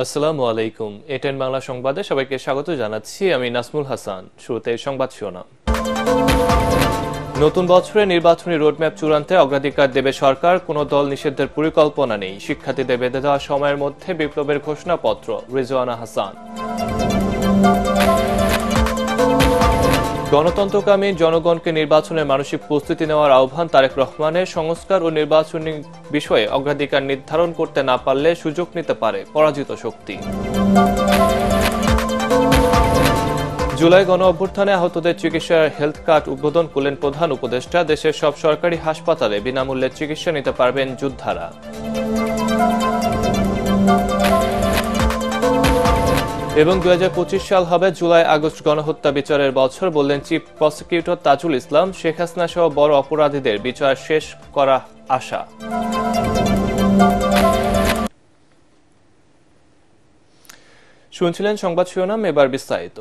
আসসালামু আলাইকুম। এটেন বাংলা সংবাদে সবাইকে স্বাগত জানাচ্ছি। আমি নাসমুল হাসান। শুরুতে সংবাদ শিরোনাম। নতুন বছরে নির্বাচনী রোডম্যাপ চূড়ান্তে অগ্রাধিকার দেবে সরকার, কোনো দল নিষিদ্ধের পরিকল্পনা নেই। শিক্ষার্থীদের বেঁধে দেওয়া সময়ের মধ্যে বিপ্লবের ঘোষণাপত্র, রিজওয়ানা হাসান। গণতন্ত্রকামী জনগণকে নির্বাচনের মানসিক প্রস্তুতি নেওয়ার আহ্বান তারেক রহমানের। সংস্কার ও নির্বাচনী বিষয়ে অগ্রাধিকার নির্ধারণ করতে না পারলে সুযোগ নিতে পারে পরাজিত শক্তি। জুলাই গণ অভ্যুত্থানে আহতদের চিকিৎসার হেলথ কার্ড উদ্বোধন করলেন প্রধান উপদেষ্টা। দেশের সব সরকারি হাসপাতালে বিনামূল্যে চিকিৎসা নিতে পারবেন যোদ্ধারা। এবং ২০২৫ সাল হবে জুলাই আগস্ট গণহত্যা বিচারের বছর, বললেন চিফ প্রসিকিউটর তাজুল ইসলাম। শেখ হাসিনা সহ বড় অপরাধীদের বিচার শেষ করা আশা। শুনছিলেন সংবাদ শিরোনাম, এবার বিস্তারিত।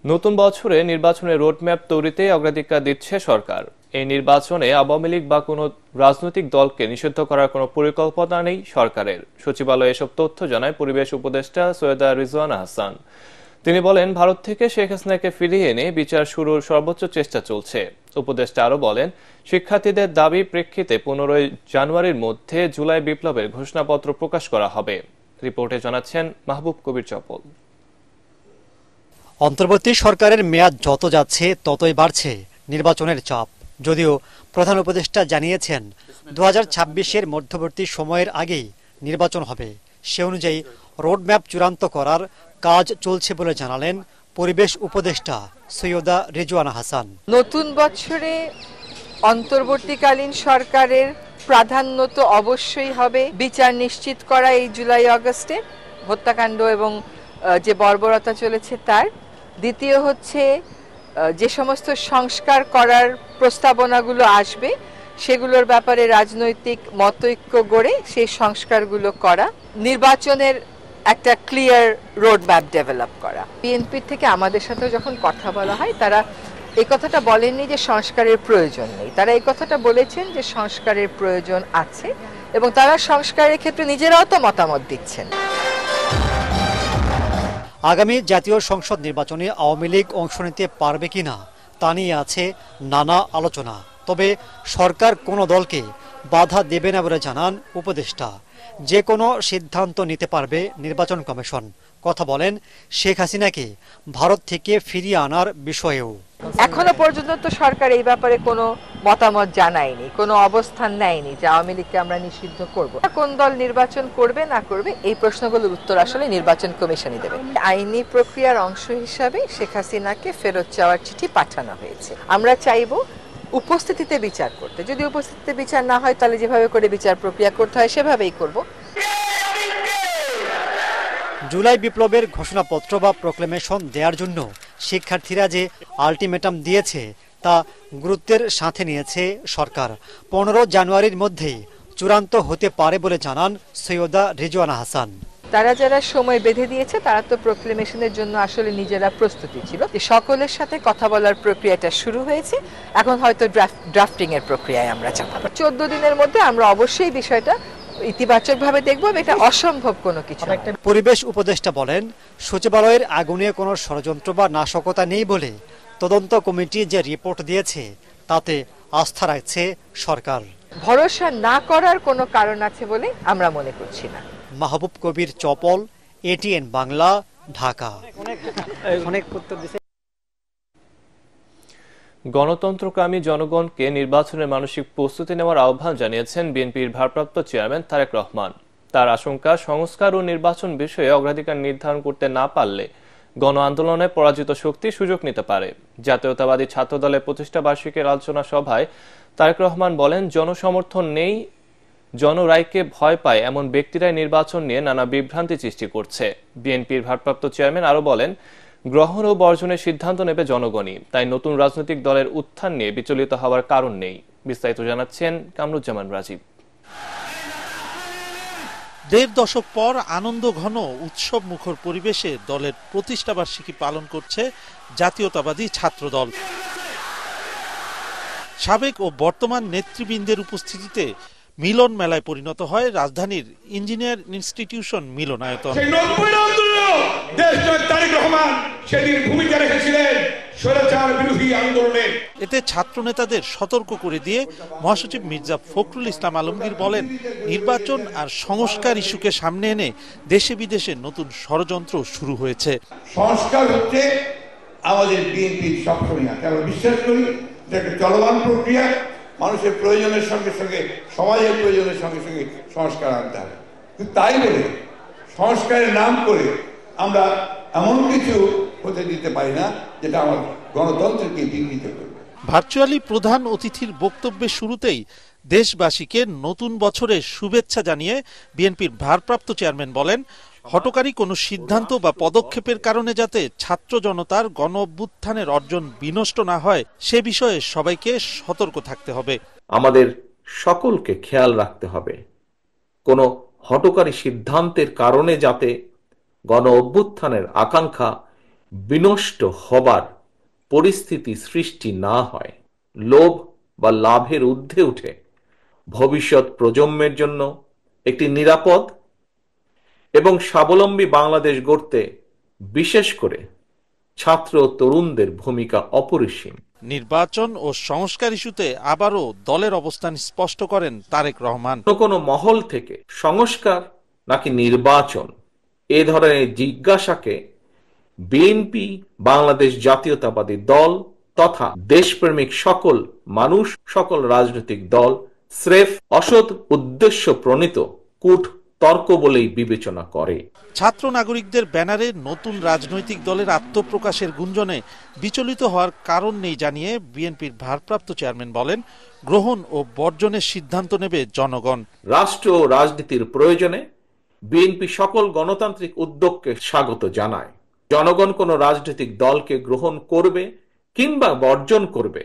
নতুন বছরে নির্বাচনের রোডম্যাপ তৈরিতে অগ্রাধিকার দিচ্ছে সরকার। এই নির্বাচনে আওয়ামী লীগ বা কোনো রাজনৈতিক দলকে নিষিদ্ধ করার কোনো পরিকল্পনা নেই সরকারের। সচিবালয়ে এসব তথ্য জানায় পরিবেশ উপদেষ্টা সৈয়দা রিজওয়ানা হাসান। তিনি বলেন, ভারত থেকে শেখ হাসিনাকে ফিরিয়ে এনে বিচার শুরুর সর্বোচ্চ চেষ্টা চলছে। উপদেষ্টা আরও বলেন, শিক্ষার্থীদের দাবি প্রেক্ষিতে 15 জানুয়ারির মধ্যে জুলাই বিপ্লবের ঘোষণাপত্র প্রকাশ করা হবে। রিপোর্টে জানাচ্ছেন মাহবুব কবির চপল। অন্তর্বর্তী সরকারের মেয়াদ যত যাচ্ছে ততই বাড়ছে নির্বাচনের চাপ। যদিও প্রধান উপদেষ্টা জানিয়েছেন 2026-এর মধ্যবর্তী সময়ের আগেই নির্বাচন হবে, সে অনুযায়ী রোডম্যাপ চূড়ান্ত করার কাজ চলছে বলে জানালেন পরিবেশ উপদেষ্টা সৈয়দা রিজওয়ানা হাসান। নতুন বছরে অন্তর্বর্তীকালীন সরকারের প্রাধান্য তো অবশ্যই হবে বিচার নিশ্চিত করা এই জুলাই আগস্টে হত্যাকাণ্ড এবং যে বর্বরতা চলেছে তার। দ্বিতীয় হচ্ছে যে সমস্ত সংস্কার করার প্রস্তাবনাগুলো আসবে সেগুলোর ব্যাপারে রাজনৈতিক মতৈক্য গড়ে সেই সংস্কারগুলো করা, নির্বাচনের একটা ক্লিয়ার রোডম্যাপ ডেভেলপ করা। বিএনপির থেকে আমাদের সাথে যখন কথা বলা হয় তারা এই কথাটা বলেননি যে সংস্কারের প্রয়োজন নেই, তারা এই কথাটা বলেছেন যে সংস্কারের প্রয়োজন আছে এবং তারা সংস্কারের ক্ষেত্রে নিজেরাও তো মতামত দিচ্ছেন। আগামী জাতীয় সংসদ নির্বাচনে আওয়ামী লীগ অংশ নিতে পারবে কিনা তা নিয়ে আছে নানা আলোচনা। তবে সরকার কোনো দলকে বাধা দেবে না বলে জানান উপদেষ্টা। যে কোনো সিদ্ধান্ত নিতে পারবে নির্বাচন কমিশন। কথা বলেন শেখ হাসিনাকে ভারত থেকে ফিরিয়ে আনার বিষয়েও। এখনো পর্যন্ত তো সরকার এই ব্যাপারে কোনো মতামত জানায়নি, কোনো অবস্থান নেয়নি যে আওয়ামী লীগকে আমরা নিষিদ্ধ করব। কোন দল নির্বাচন করবে না করবে এই প্রশ্নগুলোর উত্তর আসলে নির্বাচন কমিশনই দেবে। আইনি প্রক্রিয়ার অংশ হিসাবে শেখ হাসিনাকে ফেরত চাওয়ার চিঠি পাঠানো হয়েছে। আমরা চাইব উপস্থিতিতে বিচার করতে। যদি উপস্থিতিতে বিচার না হয় তাহলে যেভাবে করে বিচার প্রক্রিয়া করতে হয় সেভাবেই করব। জুলাই বিপ্লবের ঘোষণাপত্র বা প্রক্লেমেশন দেওয়ার জন্য শিক্ষার্থীরা যে আলটিমেটাম দিয়েছে তা গুরুত্বের সাথে নিয়েছে সরকার। 15 জানুয়ারির মধ্যেই চূড়ান্ত হতে পারে বলে জানান সৈয়দা রিজওয়ানা হাসান। তারা যারা সময় বেঁধে দিয়েছে তারা তো প্রক্লেমেশনের জন্য আসলে নিজেরা প্রস্তুতি ছিল। সকলের সাথে কথা বলার প্রক্রিয়াটা শুরু হয়েছে, এখন হয়তো ড্রাফটিং এর প্রক্রিয়ায় আমরা যাব। 14 দিনের মধ্যে আমরা অবশ্যই বিষয়টা ইতিবাচকভাবে দেখব, এটা অসম্ভব কোনো কিছু। পরিবেশ উপদেষ্টা বলেন, সচিবালয়ের আগুনে কোনো ষড়যন্ত্র বা নাশকতা নেই বলে তদন্ত কমিটি যে রিপোর্ট দিয়েছে তাতে আস্থা রাখছে সরকার। ভরসা না করার কোনো কারণ আছে বলে আমরা মনে করছি না। মাহবুব কবির চপল, এটিএন বাংলা, ঢাকা। গণতন্ত্রকামী জনগণকে নির্বাচনের মানসিক প্রস্তুতি নেওয়ার আহ্বান জানিয়েছেন বিএনপির ভারপ্রাপ্ত চেয়ারম্যান তারেক রহমান। তার আশঙ্কা, সংস্কার ও নির্বাচন বিষয়ে অগ্রাধিকার নির্ধারণ করতে না পারলে গণ আন্দোলনে পরাজিত শক্তি সুযোগ নিতে পারে। জাতীয়তাবাদী ছাত্রদলের প্রতিষ্ঠা বার্ষিকীর আলোচনা সভায় তারেক রহমান বলেন, জনসমর্থন নেই, জনরায়কে ভয় পায় এমন ব্যক্তিরাই নির্বাচন নিয়ে নানা বিভ্রান্তি সৃষ্টি করছে। বিএনপির ভারপ্রাপ্ত চেয়ারম্যান আরও বলেন, গ্রহণ ও বর্জনের সিদ্ধান্ত নেবে জনগণই, তাই নতুন রাজনৈতিক দলের উত্থান নিয়ে বিচলিত হওয়ার কারণ নেই। বিস্তারিত জানাচ্ছেন কামরুজ্জামান রাজীব। ১.৫ দশক পর আনন্দ ঘন উৎসব মুখর পরিবেশে দলের প্রতিষ্ঠাবার্ষিকী পালন করছে জাতীয়তাবাদী ছাত্রদল। সাবেক ও বর্তমান নেতৃবৃন্দের উপস্থিতিতে মিলন মেলায় পরিণত হয় রাজধানীর ইঞ্জিনিয়ার ইনস্টিটিউশন মিলনায়তন। সেদিন ভূমিকা রেখেছিলেন স্বৈরাচার বিরোধী আন্দোলনে। এতে ছাত্র নেতাদের সতর্ক করে দিয়ে মহাসচিব মির্জা ফখরুল ইসলাম আলমগীর বলেন, নির্বাচন আর সংস্কার ইস্যুকে সামনে এনে দেশে বিদেশে নতুন ষড়যন্ত্র শুরু হয়েছে। সংস্কার হচ্ছে আমাদের বিএনপির সবসময়, আমরা বিশ্বাস করি যে একটা চলমান প্রক্রিয়া, মানুষের প্রয়োজনের সঙ্গে সঙ্গে সমাজের প্রয়োজনের সঙ্গে সঙ্গে সংস্কার আনতে হবে। কিন্তু তাই বলে সংস্কারের নাম করে আমরা এমন কিছু হতে দিতে পারি না যেটা আমার গণতন্ত্রকে বিঘ্নিত করবে। ভার্চুয়ালি প্রধান অতিথির বক্তব্যের শুরুতেই দেশবাসীকে নতুন বছরের শুভেচ্ছা জানিয়ে বিএনপির ভারপ্রাপ্ত চেয়ারম্যান বলেন, হঠকারী কোনো সিদ্ধান্ত বা পদক্ষেপের কারণে যাতে ছাত্র জনতার গণ অভ্যুত্থানের অর্জন বিনষ্ট না হয় সে বিষয়ে সবাইকে সতর্ক থাকতে হবে। আমাদের সকলকে খেয়াল রাখতে হবে কোনো হঠকারী সিদ্ধান্তের কারণে যাতে গণ অভ্যুত্থানের আকাঙ্ক্ষা বিনষ্ট হবার পরিস্থিতি সৃষ্টি না হয়। লোভ বা লাভের ঊর্ধ্বে উঠে ভবিষ্যৎ প্রজন্মের জন্য একটি নিরাপদ এবং স্বাবলম্বী বাংলাদেশ গড়তে বিশেষ করে ছাত্র ও তরুণদের ভূমিকা অপরিসীম। নির্বাচন ও সংস্কার ইস্যুতে আবারও দলের অবস্থান স্পষ্ট করেন তারেক রহমান। কোনো মহল থেকে সংস্কার নাকি নির্বাচন এ ধরনের জিজ্ঞাসাকে বিএনপি, বাংলাদেশ জাতীয়তাবাদী দল তথা দেশপ্রেমিক সকল মানুষ, সকল রাজনৈতিক দল স্রেফ অসৎ উদ্দেশ্য প্রণীত কূট তর্ক বলেই বিবেচনা করে। ছাত্র নাগরিকদের ব্যানারে নতুন রাজনৈতিক দলের আত্মপ্রকাশের গুঞ্জনে বিচলিত হওয়ার কারণ নেই জানিয়ে বিএনপির ভারপ্রাপ্ত চেয়ারম্যান বলেন, গ্রহণ ও বর্জনের সিদ্ধান্ত নেবে জনগণ। রাষ্ট্র ও রাজনীতির প্রয়োজনে বিএনপি সকল গণতান্ত্রিক উদ্যোগকে স্বাগত জানায়। জনগণ কোনো রাজনৈতিক দলকে গ্রহণ করবে কিংবা বর্জন করবে,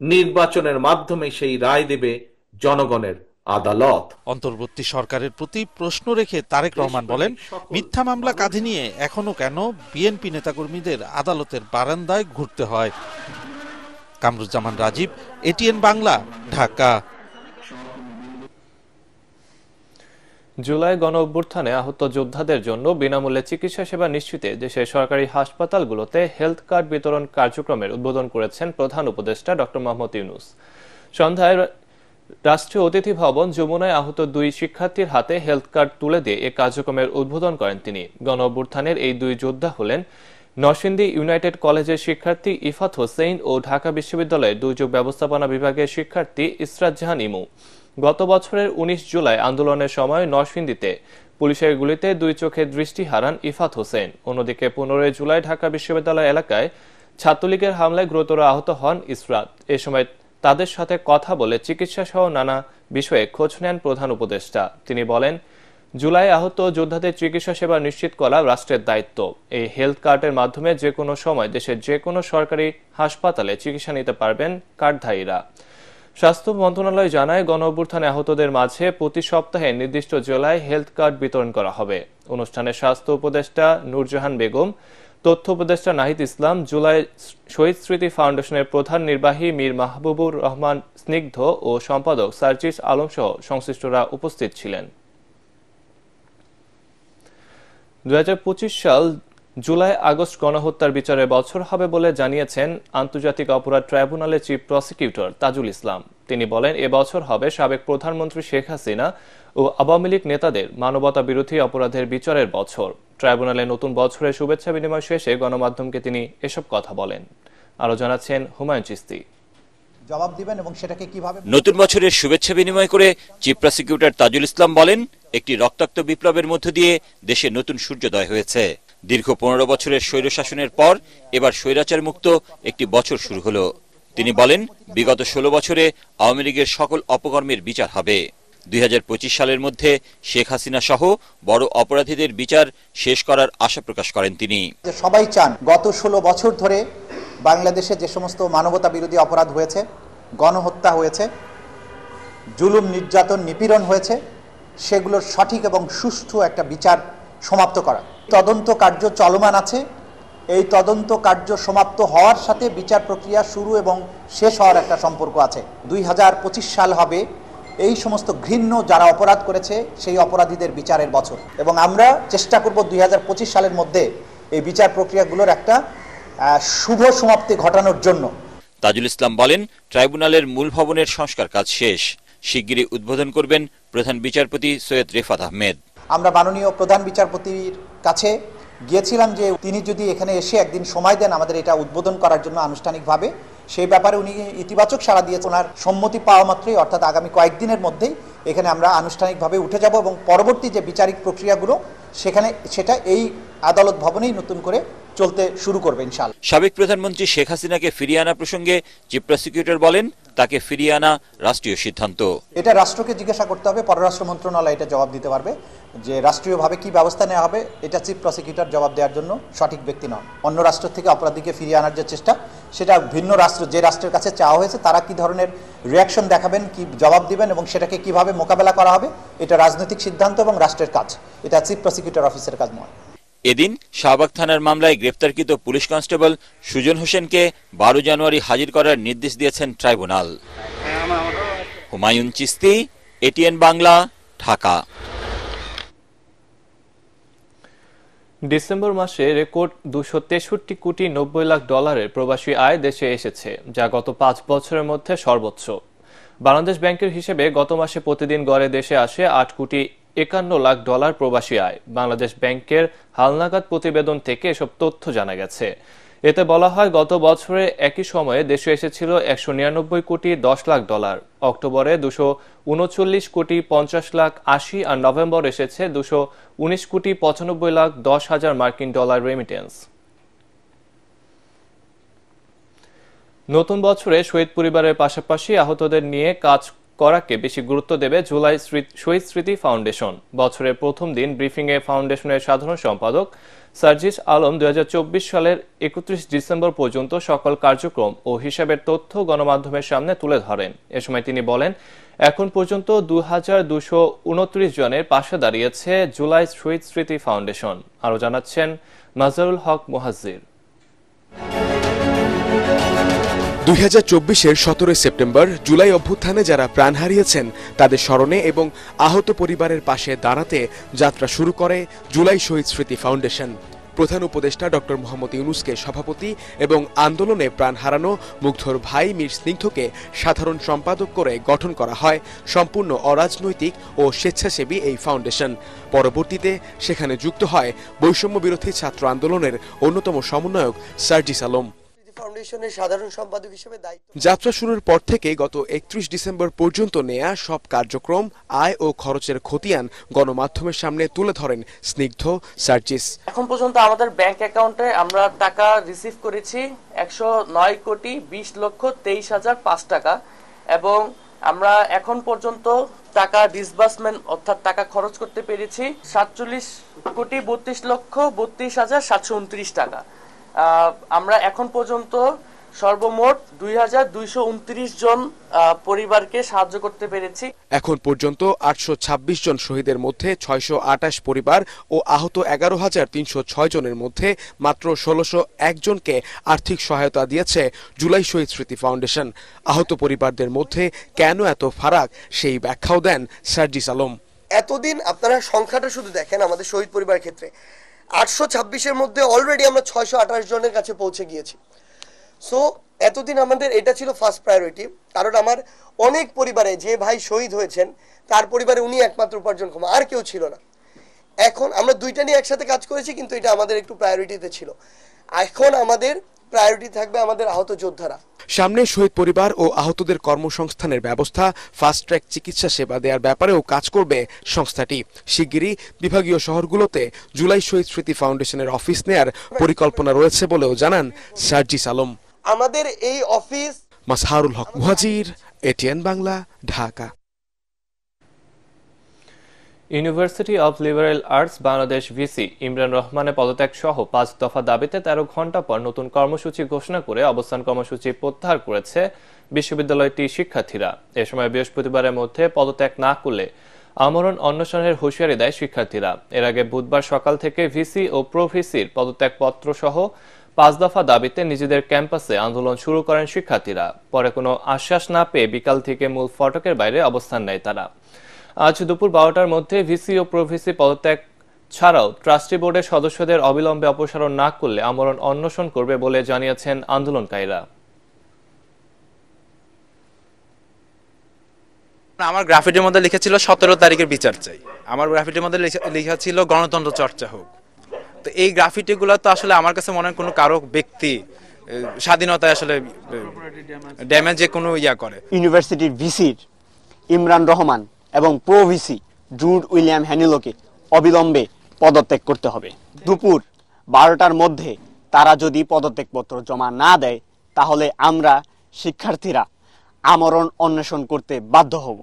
নির্বাচনের মাধ্যমে সেই রায় দেবে জনগণের আদালত। অন্তর্বর্তী সরকারের প্রতি প্রশ্ন রেখে তারেক রহমান বলেন, মিথ্যা মামলা কাঁধে নিয়ে এখনো কেন বিএনপি নেতাকর্মীদের আদালতের বারান্দায় ঘুরতে হয়। কামরুজ্জামান রাজীব, এটিএন বাংলা, ঢাকা। জুলাই গণ অভ্যুত্থানে আহত যোদ্ধাদের জন্য বিনামূল্যে চিকিৎসা সেবা নিশ্চিতে দেশের সরকারি হাসপাতালগুলোতে হেলথ কার্ড বিতরণ কার্যক্রমের উদ্বোধন করেছেন প্রধান উপদেষ্টা ডক্টর মোহাম্মদ ইউনূস। সন্ধ্যায় রাষ্ট্রীয় অতিথি ভবন যমুনায় আহত 2 শিক্ষার্থীর হাতে হেলথ কার্ড তুলে দিয়ে এ কার্যক্রমের উদ্বোধন করেন তিনি। গণ অভ্যুত্থানের এই 2 যোদ্ধা হলেন নরসিংদী ইউনাইটেড কলেজের শিক্ষার্থী ইফাত হোসেন ও ঢাকা বিশ্ববিদ্যালয়ের দুর্যোগ ব্যবস্থাপনা বিভাগের শিক্ষার্থী ইসরাত জাহান ইমু। গত বছরের 19 জুলাই আন্দোলনের সময় নরসিংদীতে পুলিশের গুলিতে 2 চোখে দৃষ্টি হারান ইফাত হোসেন। অন্যদিকে 15 জুলাই ঢাকা বিশ্ববিদ্যালয় এলাকায় ছাত্রলীগের হামলায় গুরুতর আহত হন ইসরাত। এ সময় তাদের সাথে কথা বলে চিকিৎসা সহ নানা বিষয়ে খোঁজ নেন প্রধান উপদেষ্টা। তিনি বলেন, জুলাই আহত যোদ্ধাদের চিকিৎসা সেবা নিশ্চিত করা রাষ্ট্রের দায়িত্ব। এই হেলথ কার্ডের মাধ্যমে যে কোনো সময় দেশের যে কোনো সরকারি হাসপাতালে চিকিৎসা নিতে পারবেন কার্ডধারীরা। স্বাস্থ্য মন্ত্রণালয় জানায়, গণ অভ্যুত্থানে আহতদের মাঝে প্রতি সপ্তাহে নির্দিষ্ট জেলায় হেলথ কার্ড বিতরণ করা হবে। অনুষ্ঠানে স্বাস্থ্য উপদেষ্টা নূরজাহান বেগম, তথ্য উপদেষ্টা নাহিদ ইসলাম, জুলাই শহীদ স্মৃতি ফাউন্ডেশনের প্রধান নির্বাহী মীর মাহবুবুর রহমান স্নিগ্ধ ও সম্পাদক সার্জিস আলম সহ সংশ্লিষ্টরা উপস্থিত ছিলেন। 2025 সাল জুলাই আগস্ট গণহত্যার বিচারের বছর হবে বলে জানিয়েছেন আন্তর্জাতিক অপরাধ ট্রাইব্যুনালের চিফ প্রসিকিউটর তাজুল ইসলাম। তিনি বলেন, এবছর হবে সাবেক প্রধানমন্ত্রী শেখ হাসিনা ও আওয়ামী লীগ নেতাদের মানবতা বিরোধী অপরাধের বিচারের বছর। ট্রাইব্যুনালে নতুন বছরের শুভেচ্ছা বিনিময় শেষে গণমাধ্যমকে তিনি এসব কথা বলেন। আরো জানাচ্ছেন হুমায়ুন চিস্তি। জবাব দিবেন এবং সেটাকে কিভাবে। নতুন বছরের শুভেচ্ছা বিনিময় করে চিফ প্রসিকিউটর তাজুল ইসলাম বলেন, একটি রক্তাক্ত বিপ্লবের মধ্য দিয়ে দেশে নতুন সূর্যোদয় হয়েছে। দীর্ঘ 15 বছরের স্বৈরশাসনের পর এবার স্বৈরাচার মুক্ত একটি বছর শুরু হলো। তিনি বলেন, বিগত 16 বছরে আওয়ামী লীগের সকল অপকর্মের বিচার হবে। 2025 সালের মধ্যে শেখ হাসিনা সহ বড় অপরাধীদের বিচার শেষ করার আশা প্রকাশ করেন তিনি। সবাই চান গত 16 বছর ধরে বাংলাদেশে যে সমস্ত মানবতা বিরোধী অপরাধ হয়েছে, গণহত্যা হয়েছে, জুলুম নির্যাতন নিপীড়ন হয়েছে, সেগুলোর সঠিক এবং সুষ্ঠু একটা বিচার সমাপ্ত করা। তদন্ত কার্য চলমান আছে। এই তদন্ত কার্য সমাপ্ত হওয়ার সাথে বিচার প্রক্রিয়া শুরু এবং শেষ হওয়ার একটা সম্পর্ক আছে। 2025 সাল হবে এই সমস্ত ঘৃণ্য যারা অপরাধ করেছে সেই অপরাধীদের বিচারের বছর, এবং আমরা চেষ্টা করব 2025 সালের মধ্যে এই বিচার প্রক্রিয়াগুলোর একটা শুভ সমাপ্তি ঘটানোর জন্য। তাজুল ইসলাম বলেন, ট্রাইব্যুনালের মূল ভবনের সংস্কার কাজ শেষ, শিগগিরই উদ্বোধন করবেন প্রধান বিচারপতি সৈয়দ রেফাত আহমেদ। আমরা মাননীয় প্রধান বিচারপতির কাছে গিয়েছিলাম যে তিনি যদি এখানে এসে একদিন সময় দেন আমাদের এটা উদ্বোধন করার জন্য আনুষ্ঠানিকভাবে, সেই ব্যাপারে উনি ইতিবাচক সাড়া দিয়েছেন। ওনার সম্মতি পাওয়া মাত্রই অর্থাৎ আগামী কয়েকদিনের মধ্যেই এখানে আমরা আনুষ্ঠানিকভাবে উঠে যাব এবং পরবর্তী যে বিচারিক প্রক্রিয়াগুলো সেটা এই আদালত ভবনেই নতুন করে চলতে শুরু করবে ইনশাআল্লাহ। সাবেক প্রধানমন্ত্রী শেখ হাসিনাকে ফিরিয়ে আনা প্রসঙ্গে চিফ প্রসিকিউটর বলেন, তাকে ফিরিয়ে আনা রাষ্ট্রীয় সিদ্ধান্ত। এটা রাষ্ট্রকে জিজ্ঞাসা করতে হবে, পররাষ্ট্র মন্ত্রণালয় এটা জবাব দিতে পারবে যে রাষ্ট্রীয়ভাবে কি ব্যবস্থা নেওয়া হবে। এটা চিফ প্রসিকিউটর জবাব দেওয়ার জন্য সঠিক ব্যক্তি নন। অন্য রাষ্ট্র থেকে অপরাধীকে ফিরিয়ে আনার যে চেষ্টা, সেটা ভিন্ন রাষ্ট্র যে রাষ্ট্রের কাছে চাওয়া হয়েছে তারা কি ধরনের রিয়াকশন দেখাবেন, কি জবাব দিবেন এবং সেটাকে কিভাবে মোকাবেলা করা হবে, এটা রাজনৈতিক সিদ্ধান্ত এবং রাষ্ট্রের কাজ, এটা চিফ প্রসিকিউটর অফিসের কাজ নয়। এদিন শাহবাগ থানার মামলায় গ্রেপ্তারকৃত পুলিশ কনস্টেবল সুজন হোসেনকে 12 জানুয়ারি হাজির করার নির্দেশ দিয়েছেন tribunal. Humayun Chishti, ATN Bangla, Dhaka. December মাসে রেকর্ড 263 কোটি 90 লাখ ডলারের প্রবাসী আয় দেশে এসেছে, যা গত 5 বছরের মধ্যে সর্বোচ্চ। বাংলাদেশ ব্যাংকের হিসেবে গত মাসে প্রতিদিন গড়ে দেশে আসে 8 কোটি 51 লাখ ডলার প্রবাসী আয়। বাংলাদেশ ব্যাংকের হালনাগাদ প্রতিবেদন থেকে এসব তথ্য জানা গেছে। এতে বলা হয়, গত বছরে একই সময়ে দেশে এসেছিল 199 কোটি 10 লাখ ডলার, অক্টোবরে 239 কোটি 50 লাখ 80, আর নভেম্বর এসেছে 219 কোটি 95 লাখ 10 হাজার মার্কিন ডলার রেমিটেন্স। নতুন বছরে শহীদ পরিবারের পাশাপাশি আহতদের নিয়ে কাজ করাকে বেশি গুরুত্ব দেবে জুলাই শহীদ স্মৃতি ফাউন্ডেশন। বছরের প্রথম দিন ব্রিফিংয়ে ফাউন্ডেশনের সাধারণ সম্পাদক সার্জিস আলম 2024 সালের 31 ডিসেম্বর পর্যন্ত সকল কার্যক্রম ও হিসাবের তথ্য গণমাধ্যমের সামনে তুলে ধরেন। এ সময় তিনি বলেন, এখন পর্যন্ত 2229 জনের পাশে দাঁড়িয়েছে জুলাই শহীদ স্মৃতি ফাউন্ডেশন। আরও জানাচ্ছেন মাজহারুল হক মুহাজ্জির। 2024-এর 17 সেপ্টেম্বর জুলাই অভ্যুত্থানে যারা প্রাণ হারিয়েছেন তাদের স্মরণে এবং আহত পরিবারের পাশে দাঁড়াতে যাত্রা শুরু করে জুলাই শহীদ স্মৃতি ফাউন্ডেশন। প্রধান উপদেষ্টা ডক্টর মোহাম্মদ ইউনূসকে সভাপতি এবং আন্দোলনে প্রাণ হারানো মুগ্ধর ভাই মীর স্নিগ্ধকে সাধারণ সম্পাদক করে গঠন করা হয় সম্পূর্ণ অরাজনৈতিক ও স্বেচ্ছাসেবী এই ফাউন্ডেশন। পরবর্তীতে সেখানে যুক্ত হয় বৈষম্য বিরোধী ছাত্র আন্দোলনের অন্যতম সমন্বয়ক সার্জিস আলম। ফাউন্ডেশনের সাধারণ সম্পাদক হিসেবে দায়িত্ব। যাত্রা শুরুর পর থেকে গত 31 ডিসেম্বর পর্যন্ত নেয়া সব কার্যক্রম, আয় ও খরচের খতিয়ান গণমাধ্যমের সামনে তুলে ধরেন স্নিগ্ধ, সার্জিস। এখন পর্যন্ত আমাদের ব্যাংক অ্যাকাউন্টে আমরা টাকা রিসিভ করেছি 109 কোটি 20 লক্ষ 23 হাজার 5 টাকা, এবং আমরা এখন পর্যন্ত টাকা ডিসবার্সমেন্ট অর্থাৎ টাকা খরচ করতে পেরেছি 47 কোটি 32 লক্ষ 32 হাজার 729 টাকা। আমরা এখন পর্যন্ত সর্বমোট 2229 জন পরিবারকে সাহায্য করতে পেরেছি। এখন পর্যন্ত 826 জন শহীদের মধ্যে 628 পরিবার ও আহত 11,306 জনের মধ্যে মাত্র 1601 জনকে আর্থিক সহায়তা দিয়েছে জুলাই শহীদ স্মৃতি ফাউন্ডেশন। আহত পরিবারদের মধ্যে কেন এত ফারাক সেই ব্যাখ্যাও দেন সার্জিস আলম। এতদিন আপনারা সংখ্যাটা শুধু দেখেন, আমাদের শহীদ পরিবারের ক্ষেত্রে 826-এর মধ্যে অলরেডি আমরা 628 জনের কাছে পৌঁছে গিয়েছি। সো এতদিন আমাদের এটা ছিল ফার্স্ট প্রায়োরিটি, কারণ আমার অনেক পরিবারে যে ভাই শহীদ হয়েছেন তার পরিবারে উনি একমাত্র উপার্জনক্ষম, আর কেউ ছিল না। এখন আমরা দুইটা নিয়ে একসাথে কাজ করেছি, কিন্তু এটা আমাদের একটু প্রায়োরিটিতে ছিল। এখন আমাদের প্রায়োরিটি থাকবে আমাদের আহত যোদ্ধারা। সামনে শহীদ পরিবার ও আহতদের কর্মসংস্থানের ব্যবস্থা, ফাস্ট ট্র্যাক চিকিৎসা সেবা দেওয়ার ব্যাপারেও কাজ করবে সংস্থাটি। শিগগিরই বিভাগীয় শহরগুলোতে জুলাই শহীদ স্মৃতি ফাউন্ডেশনের অফিস নেয়ার পরিকল্পনা রয়েছে বলেও জানান সার্জিস আলম। আমাদের এই office. Mazharul Haque Muhajir, ATN Bangla, Dhaka. University of Liberal Arts Bangladesh VC Imran রহমানের পদত্যাগ সহ 5 দফা দাবিতে 13 ঘণ্টা পর নতুন কর্মসূচি ঘোষণা করে অবস্থান কর্মসূচি প্রত্যাহার করেছে বিশ্ববিদ্যালয়টির শিক্ষার্থীরা। এ সময় বৃহস্পতিবারের মধ্যে পদত্যাগ না করলে আমরণ অনশনের হুঁশিয়ারি দেয় শিক্ষার্থীরা। এর আগে বুধবার সকাল থেকে ভিসি ও প্রো ভিসির পদত্যাগপত্র সহ 5 দফা দাবিতে নিজেদের ক্যাম্পাসে আন্দোলন শুরু করেন শিক্ষার্থীরা। পরে কোনো আশ্বাস না পেয়ে বিকাল থেকে মূল ফটকের বাইরে অবস্থান নেয় তারা। আজ দুপুর 12টার মধ্যে ভিসি ও প্রভিসি পদত্যাগ ছাড়াও ট্রাস্টি বোর্ডের সদস্যদের অবিলম্বে অপসারণ না করলে আমরণ অনশন করবে বলে জানিয়েছেন আন্দোলনকারীরা। আমার গ্রাফিটির মধ্যে লেখা ছিল 17 তারিখের বিচার চাই। আমার গ্রাফিটির মধ্যে লেখা ছিল গণতন্ত্র চর্চা হোক। তো এই গ্রাফিটিগুলো তো আসলে আমার কাছে মনে হয় কোনো কারো ব্যক্তি স্বাধীনতায় আসলে ড্যামেজে কোনো ইয়া করে। ইউনিভার্সিটির ভিসির ইমরান রহমান এবং প্রো ভিসি জুড উইলিয়াম হ্যানিলোকে অবিলম্বে পদত্যাগ করতে হবে। দুপুর 12টার মধ্যে তারা যদি পদত্যাগপত্র জমা না দেয় তাহলে আমরা শিক্ষার্থীরা আমরণ অন্বেষণ করতে বাধ্য হব।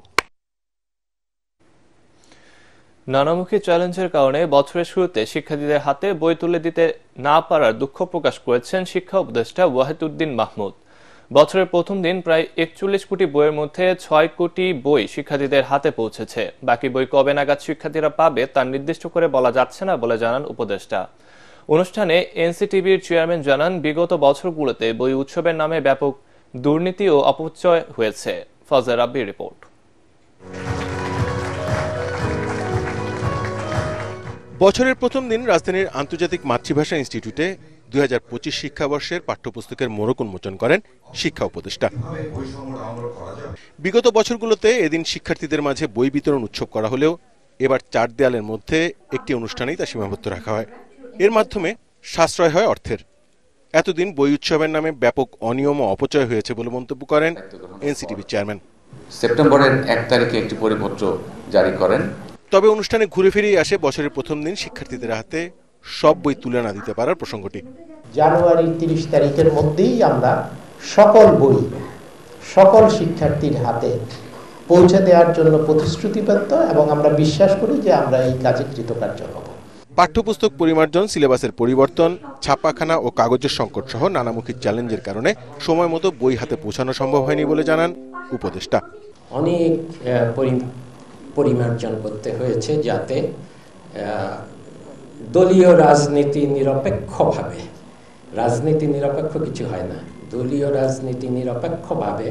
নানামুখী চ্যালেঞ্জের কারণে বছরের শুরুতে শিক্ষার্থীদের হাতে বই তুলে দিতে না পারার দুঃখ প্রকাশ করেছেন শিক্ষা উপদেষ্টা ওয়াহিদউদ্দিন মাহমুদ। বছরের প্রথম দিন প্রায় 41 কোটি বইয়ের মধ্যে 6 কোটি বই শিক্ষার্থীদের হাতে পৌঁছেছে। বাকি বই কবে নাগাদ শিক্ষার্থীরা পাবে তা নির্দিষ্ট করে বলা যাচ্ছে না বলে জানান উপদেষ্টা। অনুষ্ঠানে এনসিটিবির চেয়ারম্যান জানান, বিগত বছরগুলোতে বই উৎসবের নামে ব্যাপক দুর্নীতি ও অপচয় হয়েছে। ফজল রাব্বির রিপোর্ট। বছরের প্রথম দিন রাজধানীর আন্তর্জাতিক মাতৃভাষা ইনস্টিটিউটে 2025 শিক্ষাবর্ষের পাঠ্যপুস্তকের মোড়ক উন্মোচন করেন শিক্ষা উপদেষ্টা। বিগত বছরগুলোতে এদিন শিক্ষার্থীদের মাঝে বই বিতরণ উৎসব করা হলেও এবার 4 দেয়ালের মধ্যে একটি অনুষ্ঠানেই তা সীমাবদ্ধ রাখা হয়। এর মাধ্যমে সাশ্রয় হয় অর্থের। এতদিন বই উৎসবের নামে ব্যাপক অনিয়ম ও অপচয় হয়েছে বলে মন্তব্য করেন এনসিটিভি চেয়ারম্যান। সেপ্টেম্বরের 1 তারিখে একটি পরিপত্র জারি করেন। তবে অনুষ্ঠানে ঘুরে ফিরেই আসে বছরের প্রথম দিন শিক্ষার্থীদের হাতে সব বই তুলে না দিতে পারার প্রসঙ্গটি। জানুয়ারির 30 তারিখের মধ্যেই আমরা সকল বই সকল শিক্ষার্থীর হাতে পৌঁছে দেওয়ার জন্য প্রতিশ্রুতিবদ্ধ এবং আমরা বিশ্বাস করি যে আমরা এই কাজে কৃতকার্য হব। পাঠ্যপুস্তক পরিমার্জন, সিলেবাসের পরিবর্তন, ছাপাখানা ও কাগজের সংকট সহ নানামুখী চ্যালেঞ্জের কারণে সময় মতো বই হাতে পৌঁছানো সম্ভব হয়নি বলে জানান উপদেষ্টা। অনেক পরিমার্জন করতে হয়েছে যাতে দলীয় রাজনীতি নিরপেক্ষভাবে, রাজনীতি নিরপেক্ষ কিছু হয় না, দলীয় রাজনীতি নিরপেক্ষভাবে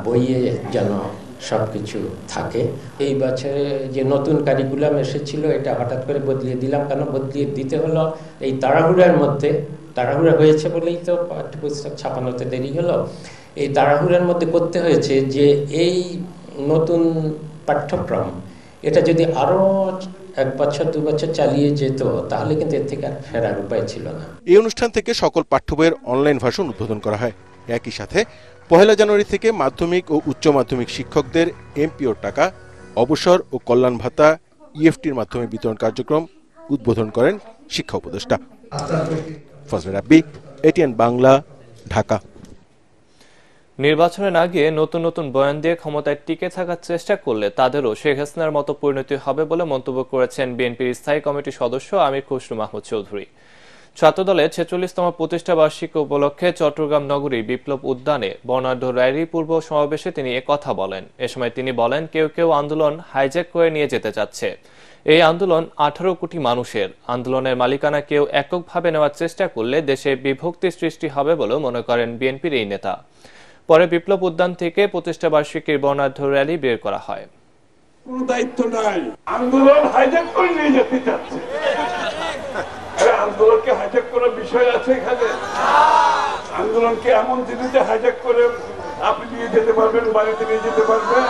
বইয়ে যেন সবকিছু থাকে। এই বছরে যে নতুন কারিকুলাম এসেছিল এটা হঠাৎ করে বদলিয়ে দিলাম। কেন বদলিয়ে দিতে হলো? এই তাড়াহুড়ার মধ্যে, তাড়াহুড়া হয়েছে বলেই তো পাঠ্যপুস্তক ছাপানোতে দেরি হলো। এই তাড়াহুড়ার মধ্যে করতে হয়েছে যে এই নতুন পাঠ্যক্রম এটা যদি আরো 1 বছর 2 বছর চালিয়ে যেত তাহলে কিন্তু এর থেকে আর ফেরার উপায় ছিল না। এই অনুষ্ঠান থেকে সকল পাঠ্য বইয়ের অনলাইন ভার্সন উদ্বোধন করা হয়। একই সাথে 1 জানুয়ারি থেকে মাধ্যমিক ও উচ্চ মাধ্যমিক শিক্ষকদের এমপিওর টাকা, অবসর ও কল্যাণ ভাতা ইএফটির মাধ্যমে বিতরণ কার্যক্রম উদ্বোধন করেন শিক্ষা উপদেষ্টা। ফজল রাব্বি, এটিএন বাংলা, ঢাকা। নির্বাচনের আগে নতুন নতুন বয়ান দিয়ে ক্ষমতায় টিকে থাকার চেষ্টা করলে তাদেরও শেখ হাসিনার মতো পরিণতি হবে বলে মন্তব্য করেছেন বিএনপির স্থায়ী কমিটির সদস্য আমির খসরু মাহমুদ চৌধুরী। ছাত্রদলের 46তম প্রতিষ্ঠা বার্ষিকী উপলক্ষে চট্টগ্রাম নগরীর বিপ্লব উদ্যানে বর্ণাঢ্য র্যালি পূর্ব সমাবেশে তিনি একথা বলেন। এ সময় তিনি বলেন, কেউ কেউ আন্দোলন হাইজ্যাক করে নিয়ে যেতে চাচ্ছে। এই আন্দোলন 18 কোটি মানুষের। আন্দোলনের মালিকানা কেউ এককভাবে নেওয়ার চেষ্টা করলে দেশে বিভক্তি সৃষ্টি হবে বলেও মনে করেন বিএনপির এই নেতা। পরে বিপ্লব উদ্যান থেকে প্রতিষ্ঠা বার্ষিকীর বর্ণাঢ্য র্যালি বের করা হয়। কোনো দায়িত্ব নাই, আন্দোলন হাইজ্যাক করে নিয়ে যেতে চাচ্ছে। আন্দোলনকে হাইজ্যাক করার বিষয় আছে এখানে? আন্দোলনকে এমন জিনিসে হাইজ্যাক করে আপনি নিয়ে যেতে পারবেন, বাড়িতে নিয়ে যেতে পারবেন?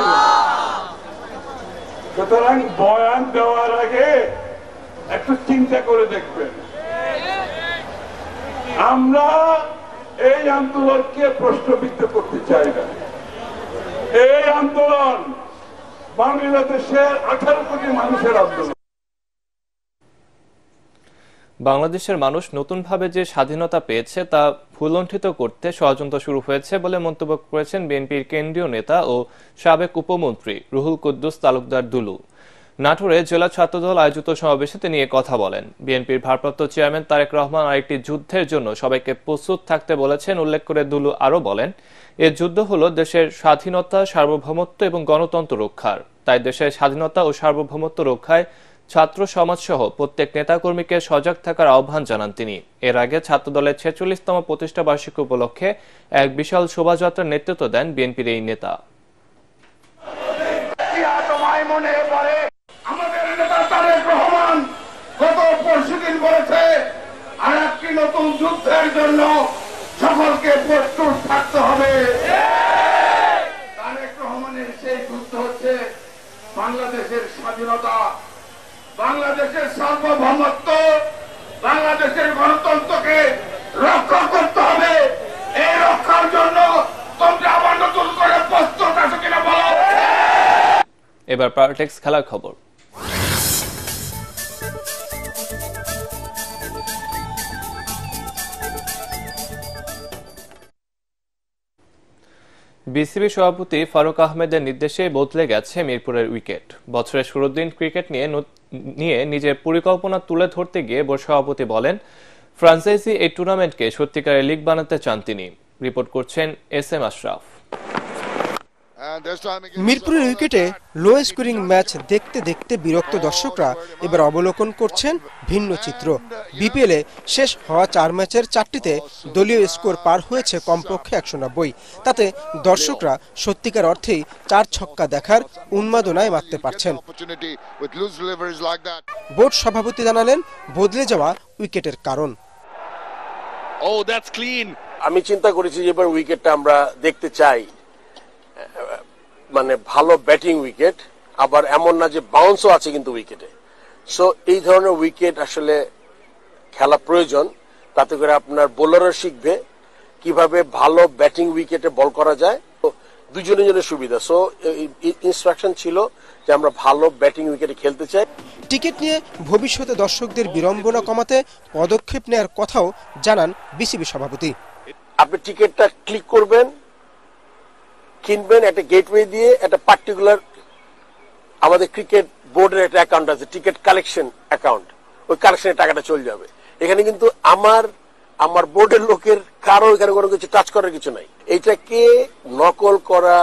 সুতরাং বয়ান দেওয়ার আগে একটু চিন্তা করে দেখবেন। আমরা এই আন্দোলনকে প্রশ্নবিদ্ধ করতে চাই না। এই আন্দোলন বাংলাদেশের 18 কোটি মানুষের আন্দোলন। বাংলাদেশের মানুষ নতুনভাবে যে স্বাধীনতা পেয়েছে তা ভুলণ্ঠিত করতে ষড়যন্ত্র শুরু হয়েছে বলে মন্তব্য করেছেন বিএনপির কেন্দ্রীয় নেতা ও সাবেক উপমন্ত্রী রুহুল কুদ্দুস তালুকদার দুলু। নাটোরে জেলা ছাত্রদল আয়োজিত সমাবেশে তিনি কথা বলেন। বিএনপির ভারপ্রাপ্ত চেয়ারম্যান তারেক রহমান আরেকটি যুদ্ধের জন্য সবাইকে প্রস্তুত থাকতে বলেছেন। উল্লেখ করে দুলু আরও বলেন, এ যুদ্ধ হলো দেশের স্বাধীনতা, সার্বভৌমত্ব এবং গণতন্ত্র রক্ষার। তাই দেশের স্বাধীনতা ও সার্বভৌমত্ব রক্ষায় ছাত্র সমাজ সহ প্রত্যেক নেতাকর্মীকে সজাগ থাকার আহ্বান জানান তিনি। এর আগে ছাত্রদলের 46তম প্রতিষ্ঠা বার্ষিকী উপলক্ষে এক বিশাল শোভাযাত্রার নেতৃত্ব দেন বিএনপির এই নেতা। আমাদের নেতা তারেক রহমান গত পরশুদিন বলেছে আরেকটি নতুন যুদ্ধের জন্য সকলকে প্রস্তুত থাকতে হবে। তারেক রহমানের সেই যুদ্ধ হচ্ছে বাংলাদেশের স্বাধীনতা, বাংলাদেশের সার্বভৌমত্ব, বাংলাদেশের গণতন্ত্রকে রক্ষা করতে হবে। এই রক্ষার জন্য তোমরা আবার নতুন করে প্রস্তুত আছো কিনা বলো। এবার পার্টেক্স খেলার খবর। বিসিবি সভাপতি ফারুক আহমেদের নির্দেশে বদলে গেছে মিরপুরের উইকেট। বছরের শুরুর দিন ক্রিকেট নিয়ে নিজের পরিকল্পনা তুলে ধরতে গিয়ে বোর্ড সভাপতি বলেন, ফ্রাঞ্চাইজি এই টুর্নামেন্টকে সত্যিকারের লিগ বানাতে চান তিনি। রিপোর্ট করছেন SM আশরাফ। মিরপুরের উইকেটে লো স্কোরিং ম্যাচ দেখতে দেখতে বিরক্ত দর্শকরা এবার অবলোকন করছেন ভিন্ন চিত্র। বিপিএলে শেষ হওয়া 4 ম্যাচের 4টিতে দলীয় স্কোর পার হয়েছে কমপক্ষে 190। তাতে দর্শকরা সত্যিকার অর্থেই 4 ছক্কা দেখার উন্মাদনায় মাততে পারছেন। বোর্ড সভাপতি জানালেন বদলে যাওয়া উইকেটের কারণ। আমি চিন্তা করেছি যে এবার উইকেটটা আমরা দেখতে চাই মানে ভালো ব্যাটিং উইকেট, আবার এমন না যে বাউন্সও আছে কিন্তু উইকেটে। সো এই ধরনের উইকেট আসলে খেলা প্রয়োজন, তাতে করে আপনার বোলারও শিখবে কিভাবে ভালো ব্যাটিং উইকেটে বল করা যায়, দুজনের জন্য সুবিধা। সো ইনস্ট্রাকশন ছিল যে আমরা ভালো ব্যাটিং উইকেটে খেলতে চাই। টিকিট নিয়ে ভবিষ্যতে দর্শকদের বিড়ম্বনা কমাতে পদক্ষেপ নেওয়ার কথাও জানান বিসিবি সভাপতি। আপনি টিকিটটা ক্লিক করবেন, কিনবেন একটা গেটওয়ে দিয়ে, একটা পার্টিকুলার আমাদের ক্রিকেট বোর্ডের একটা অ্যাকাউন্ট আছে, টিকিট কালেকশন অ্যাকাউন্ট, ওই কালেকশনের টাকাটা চলে যাবে। এখানে কিন্তু আমার বোর্ডের লোকের কারো এখানে কোনো কিছু টাচ করার কিছু নাই। এইটাকে নকল করা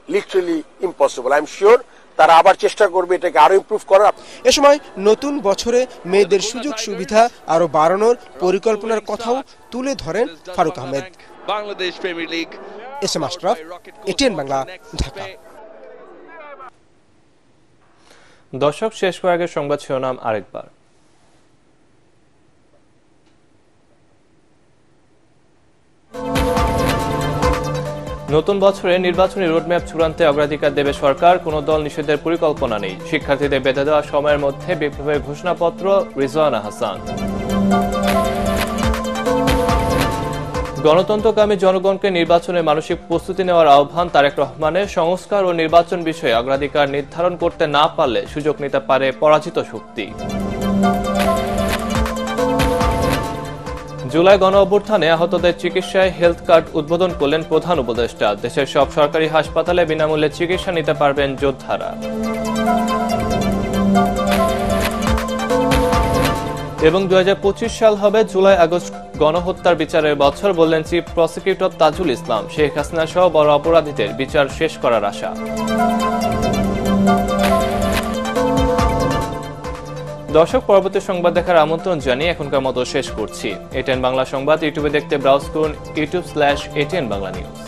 literally impossible. I am sure তারা আবার চেষ্টা করবে এটাকে আরো ইমপ্রুভ করার। এ সময় নতুন বছরে মেয়েদের সুযোগ সুবিধা আরো বাড়ানোর পরিকল্পনার কথাও তুলে ধরেন Faruk Ahmed. Bangladesh premier league. SM Ashraf, ATN Bangla, Dhaka. দর্শক, শেষ করার আগে সংবাদ শিরোনাম আরেকবার। নতুন বছরে নির্বাচনী রোডম্যাপ চূড়ান্তে অগ্রাধিকার দেবে সরকার, কোনো দল নিষেধের পরিকল্পনা নেই। শিক্ষার্থীদের বেঁধে দেওয়া সময়ের মধ্যে বিপ্লবের ঘোষণাপত্র রিজওয়ানা হাসান। গণতন্ত্রকামী জনগণকে নির্বাচনে মানসিক প্রস্তুতি নেওয়ার আহ্বান তারেক রহমানের। সংস্কার ও নির্বাচন বিষয়ে অগ্রাধিকার নির্ধারণ করতে না পারলে সুযোগ নিতে পারে পরাজিত শক্তি। জুলাই গণ অভ্যুত্থানে আহতদের চিকিৎসায় হেলথ কার্ড উদ্বোধন করলেন প্রধান উপদেষ্টা। দেশের সব সরকারি হাসপাতালে বিনামূল্যে চিকিৎসা নিতে পারবেন যোদ্ধারা। এবং 2025 সাল হবে জুলাই আগস্ট গণহত্যার বিচারের বছর, বললেন চিফ প্রসিকিউটর তাজুল ইসলাম। শেখ হাসিনা সহ বড় অপরাধীদের বিচার শেষ করার আশা। দর্শক, পরবর্তী সংবাদ দেখার আমন্ত্রণ জানিয়ে এখনকার মতো শেষ করছি। ATN বাংলা সংবাদ ইউটিউবে দেখতে ব্রাউজ করুন youtube/ATN বাংলা নিউজ।